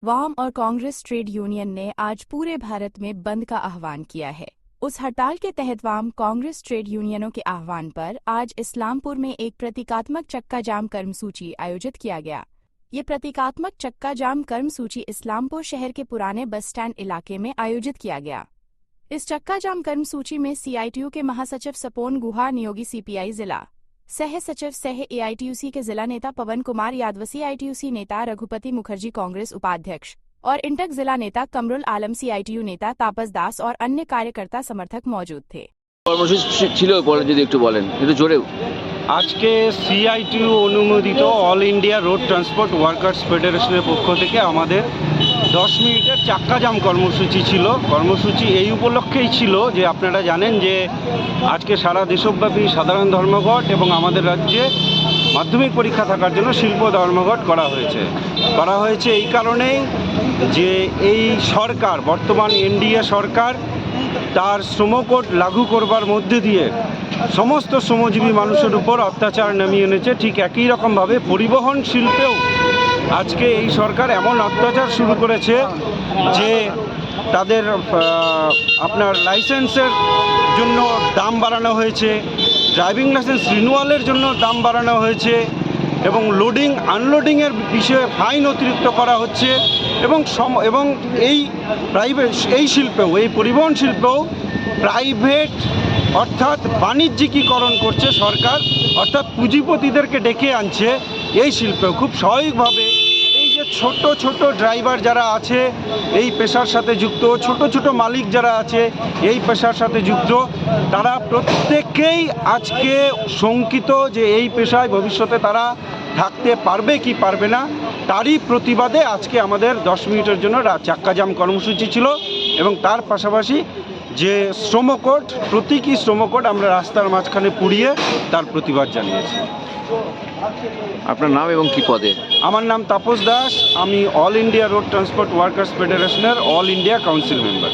वाम और Congress trade union ने आज पूरे भारत में बंद का आह्वान किया है। उस हड़ताल के तहत वाम कांग्रेस ट्रेड यूनियनों के आह्वान पर आज इस्लामपुर में एक प्रतीकात्मक चक्का जाम कर्मसूची आयोजित किया गया। ये प्रतीकात्मक चक्का जाम कर्मसूची इस्लामपुर शहर के पुराने बस स्टैंड इलाके में आयोजित किया गया। इस चक्का जाम कर्मसूची में CITU के महासचिव सपोन गुहा, नियोगी CPI जिला सह सचिव सह AITUC के जिला नेता पवन कुमार यादव, CITUC नेता रघुपति मुखर्जी, कांग्रेस उपाध्यक्ष और इंटक जिला नेता कमरुल आलम, CITU नेता तापस दास और अन्य कार्यकर्ता समर्थक मौजूद थे। আজকে CITU অনুমোদিত all India road transport workers ফেডারেশনের পক্ষ থেকে আমাদের 10 মিনিটের চাক্কা জাম কর্মসূচি ছিল। কর্মসূচি এই উপলক্ষেই ছিল যে আপনারা জানেন যে আজকে সারা দেশব্যাপী সাধারণ ধর্মঘট এবং আমাদের রাজ্যে মাধ্যমিক পরীক্ষা থাকার জন্য শিল্প ধর্মঘট করা হয়েছে এই কারণেই যে এই সরকার, বর্তমান NDA সরকার তার শ্রমকোড লাগু করবার মধ্যে দিয়ে সমস্ত শ্রমজীবী মানুষের উপর অত্যাচার নামিয়ে এনেছে। ঠিক একই রকমভাবে পরিবহন শিল্পেও আজকে এই সরকার এমন অত্যাচার শুরু করেছে যে তাদের আপনার লাইসেন্সের জন্য দাম বাড়ানো হয়েছে, ড্রাইভিং লাইসেন্স রিনিউয়ালের জন্য দাম বাড়ানো হয়েছে এবং লোডিং আনলোডিংয়ের বিষয়ে ফাইন অতিরিক্ত করা হচ্ছে এবং এই প্রাইভেট এই শিল্পেও, এই পরিবহন শিল্পেও প্রাইভেট অর্থাৎ বাণিজ্যিকীকরণ করছে সরকার, অর্থাৎ পুঁজিপতিদেরকে ডেকে আনছে এই শিল্পেও। খুব স্বাভাবিকভাবে এই যে ছোট ছোট ড্রাইভার যারা আছে এই পেশার সাথে যুক্ত, ছোট ছোট মালিক যারা আছে এই পেশার সাথে যুক্ত, তারা প্রত্যেকেই আজকে শঙ্কিত যে এই পেশায় ভবিষ্যতে তারা থাকতে পারবে কি পারবে না, তারই প্রতিবাদে আজকে আমাদের 10 মিনিটের জন্য চাক্কা জাম কর্মসূচি ছিল এবং তার পাশাপাশি যে শ্রমকোড, প্রতীকী শ্রমকোড আমরা রাস্তার মাঝখানে পুড়িয়ে তার প্রতিবাদ জানিয়েছি। আপনার নাম এবং কি পদে? আমার নাম তাপস দাস, আমি all India road transport workers ফেডারেশনের অল ইন্ডিয়া কাউন্সিল মেম্বার।